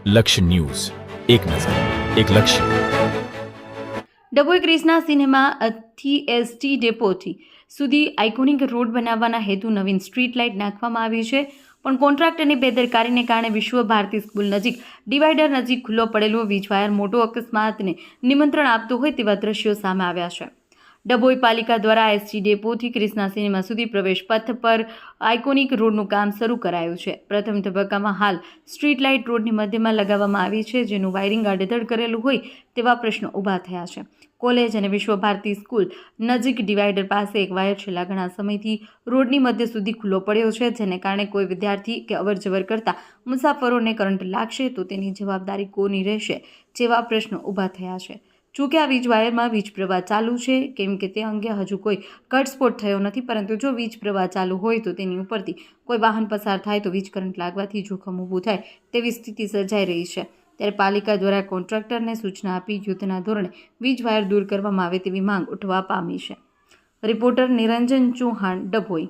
લક્ષ્ય ન્યૂઝ, એક નજર, એક લક્ષ્ય. ડભોઈ ક્રિષ્ના સિનેમાથી એસટી ડેપોથી સુધી આઇકોનિક રોડ બનાવવાના હેતુ નવીન સ્ટ્રીટ લાઇટ નાખવામાં આવી છે, પણ કોન્ટ્રાક્ટરની બેદરકારીને કારણે વિશ્વ ભારતી સ્કૂલ નજીક ડિવાઈડર નજીક ખુલ્લો પડેલો વીજવાયર મોટો અકસ્માતને નિમંત્રણ આપતો હોય તેવા દ્રશ્યો સામે આવ્યા છે. ડભોઈ પાલિકા દ્વારા એસટી ડેપોથી ક્રિષ્ના સિનેમા સુધી પ્રવેશ પથ પર આઇકોનિક રોડનું કામ શરૂ કરાયું છે. પ્રથમ તબક્કામાં હાલ સ્ટ્રીટ લાઇટ રોડની મધ્યમાં લગાવવામાં આવી છે, જેનું વાયરિંગ આડેધડ કરેલું હોય તેવા પ્રશ્નો ઊભા થયા છે. કોલેજ અને વિશ્વ ભારતી સ્કૂલ નજીક ડિવાઈડર પાસે એક વાયર છેલ્લા ઘણા સમયથી રોડની મધ્ય સુધી ખુલ્લો પડ્યો છે, જેને કારણે કોઈ વિદ્યાર્થી કે અવરજવર કરતા મુસાફરોને કરંટ લાગશે તો તેની જવાબદારી કોની રહેશે જેવા પ્રશ્નો ઊભા થયા છે. જોકે આ વીજ વાયરમાં વીજ પ્રવાહ ચાલુ છે, કેમ કે તે અંગે હજુ કોઈ ઘટસ્ફોટ થયો નથી, પરંતુ જો વીજ પ્રવાહ ચાલુ હોય તો તેની ઉપરથી કોઈ વાહન પસાર થાય તો વીજ કરંટ લાગવાથી જોખમ ઊભું થાય તેવી સ્થિતિ સર્જાઈ રહી છે. ત્યારે પાલિકા દ્વારા કોન્ટ્રાક્ટરને સૂચના આપી યુદ્ધના ધોરણે વીજ વાયર દૂર કરવામાં આવે તેવી માંગ ઉઠવા પામી છે. રિપોર્ટર નિરંજન ચૌહાણ, ડભોઈ.